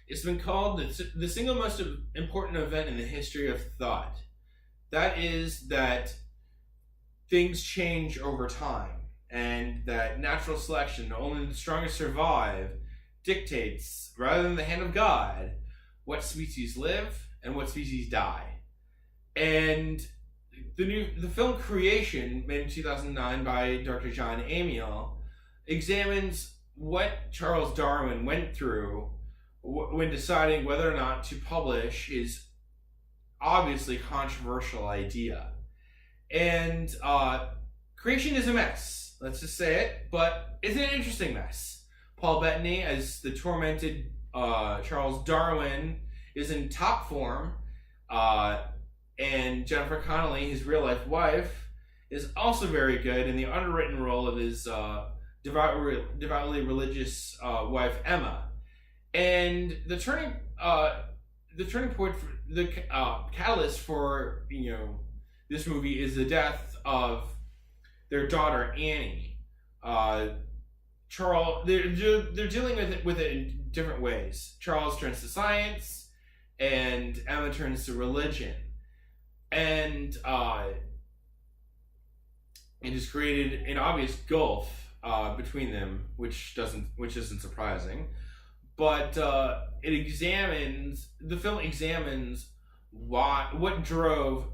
It's been called the single most important event in the history of thought. That is that things change over time, and that natural selection, only the strongest survive, dictates, rather than the hand of God, what species live and what species die. And the film Creation, made in 2009 by Dr. John Amiel, examines what Charles Darwin went through when deciding whether or not to publish his obviously controversial idea. And Creation is a mess, let's just say it, but it's an interesting mess. Paul Bettany, as the tormented Charles Darwin, is in top form, and Jennifer Connelly, his real-life wife, is also very good in the underwritten role of his devoutly religious wife, Emma. And the turning point, for the catalyst for this movie is the death of their daughter Annie. Charles, they're dealing with it in different ways. Charles turns to science, and Emma turns to religion, and it has created an obvious gulf between them, which isn't surprising. But the film examines what drove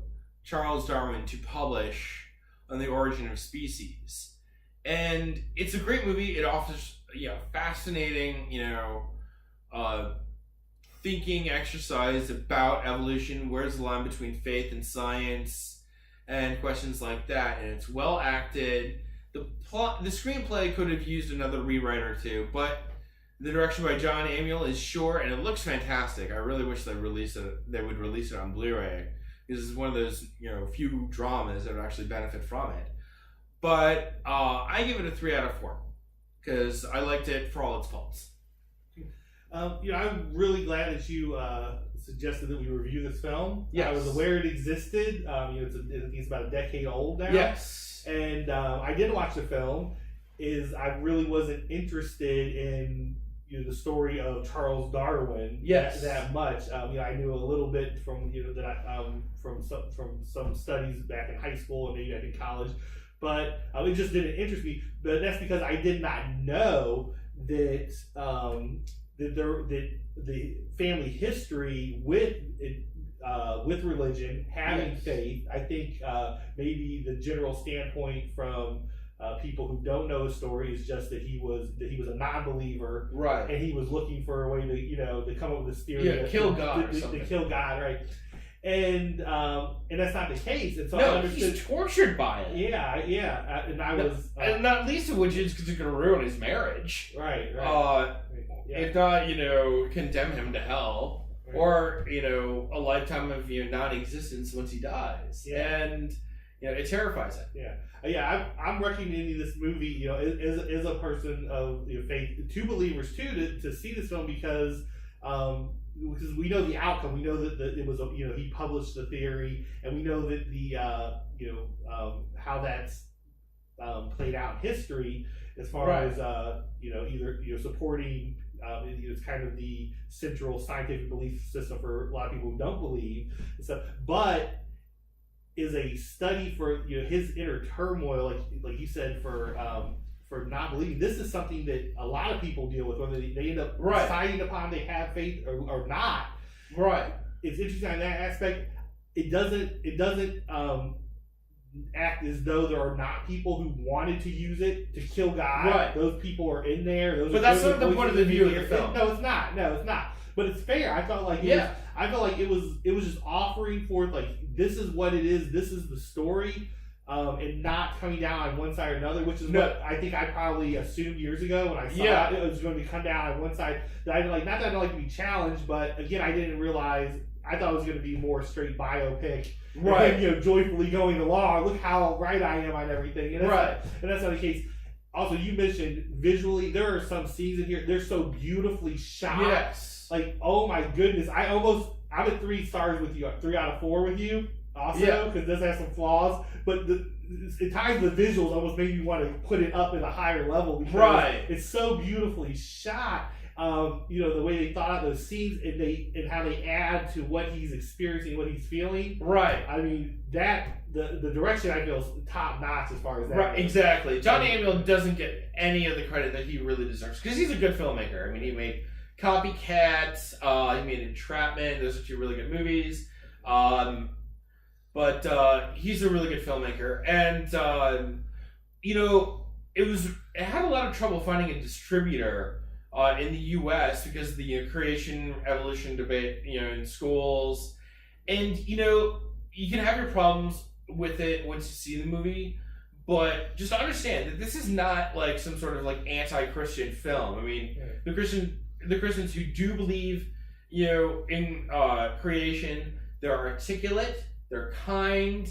Charles Darwin to publish On the Origin of Species. And it's a great movie. It offers fascinating, thinking exercise about evolution. Where's the line between faith and science, and questions like that. And it's well acted. The screenplay could have used another rewrite or two, but the direction by John Amiel is short and it looks fantastic. I really wish they would release it on Blu-ray, because it's one of those few dramas that would actually benefit from it. But I give it a 3 out of 4 because I liked it for all its faults. I'm really glad that you suggested that we review this film. Yes. I was aware it existed. I think it's about a decade old now. Yes. And I did watch the film. I really wasn't interested in the story of Charles Darwin. Yes. that much. I knew a little bit from from some studies back in high school and maybe in college, but it just didn't interest me. But that's because I did not know that the family history with religion, having faith. I think maybe the general standpoint from people who don't know his story is just that he was a non-believer, right? And he was looking for a way to come up with this theory to kill God or something. To kill God, right? And that's not the case. And so no, I understood, he's tortured by it. Yeah. And I was, and not least of which is because it's going to ruin his marriage. Right. If not, condemn him to hell, right. Or a lifetime of non-existence once he dies, and it terrifies him. I'm recommending this movie, as a person of faith, to believers too, to see this film because we know the outcome. We know that it was he published the theory, and we know that the how that's played out in history as far as either supporting. It's kind of the central scientific belief system for a lot of people who don't believe and stuff, but is a study for his inner turmoil, like you said, for not believing. This is something that a lot of people deal with, whether they end up deciding upon they have faith or not. Right. It's interesting in that aspect. It doesn't act as though there are not people who wanted to use it to kill God. Right. Those people are in there. But that's not the point of the view of the film. No, it's not. But it's fair. I felt like it was just offering forth this is what it is. This is the story, and not coming down on one side or another, which is what I think I probably assumed years ago when I saw it was going to come down on one side. That I not that I don't like to be challenged, but again, I didn't realize. I thought it was going to be more straight biopic, right? And, joyfully going along. Look how right I am on everything, and that's not the case. Also, you mentioned visually, there are some scenes in here. They're so beautifully shot. Yes. Oh my goodness! I'm at 3 stars with you. 3 out of 4 with you. Also, because this has some flaws, but at times the visuals almost made me want to put it up at a higher level because it's so beautifully shot. the way they thought out those scenes and how they add to what he's experiencing, what he's feeling. Right. I mean, the direction I feel is top notch as far as that. Right. goes. Exactly. John Amiel doesn't get any of the credit that he really deserves because he's a good filmmaker. I mean, he made Copycat. He made Entrapment. Those are two really good movies. But he's a really good filmmaker, and it had a lot of trouble finding a distributor in the U.S. because of the creation evolution debate, in schools, and you can have your problems with it once you see the movie, but just understand that this is not like some sort of like anti-Christian film. I mean, the Christians who do believe, in creation, they're articulate, they're kind,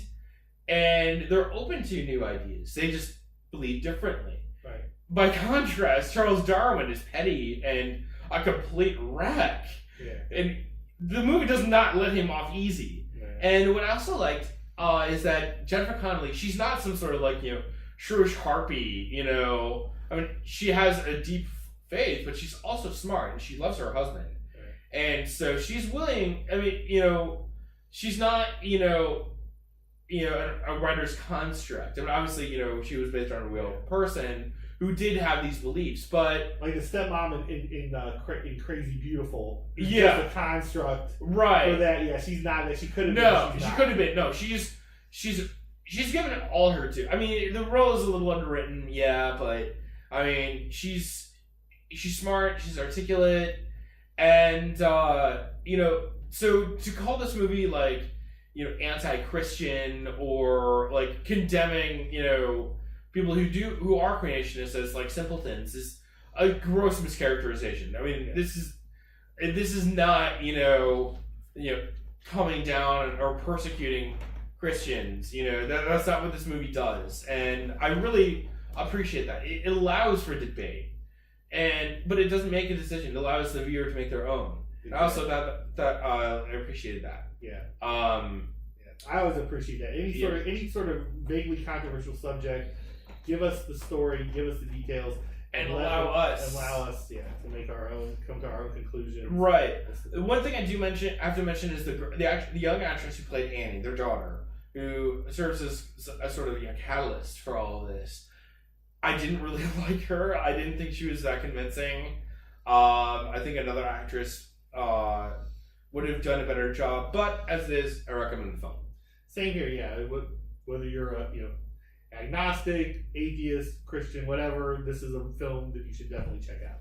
and they're open to new ideas. They just believe differently. Right. By contrast, Charles Darwin is petty and a complete wreck. Yeah. And the movie does not let him off easy. Yeah. And what I also liked is that Jennifer Connelly, she's not some sort of shrewish harpy, I mean, she has a deep faith, but she's also smart and she loves her husband. Right. And so she's willing, I mean, she's not, a writer's construct. I mean, obviously, she was based on a real person who did have these beliefs, but like the stepmom in Crazy Beautiful, yeah, just a construct, right? For that, yeah, she's not that. She could have. No, she could have been. No, she's given it all her to. I mean, the role is a little underwritten, yeah, but I mean, she's smart, she's articulate, and so to call this movie anti-Christian or condemning people who are creationists as simpletons is a gross mischaracterization. I mean, this is not coming down or persecuting Christians. That's not what this movie does, and I really appreciate that. It allows for debate, but it doesn't make a decision. It allows the viewer to make their own. And also I appreciated that. Yeah. I always appreciate that. Any sort of vaguely controversial subject, give us the story, give us the details, and allow us to come to our own conclusion. Right. One thing I have to mention is the young actress who played Annie, their daughter, who serves as a sort of catalyst for all of this. I didn't really like her. I didn't think she was that convincing. I think another actress would have done a better job, but as it is, I recommend the film. Same here, yeah. Whether you're agnostic, atheist, Christian, whatever, this is a film that you should definitely check out.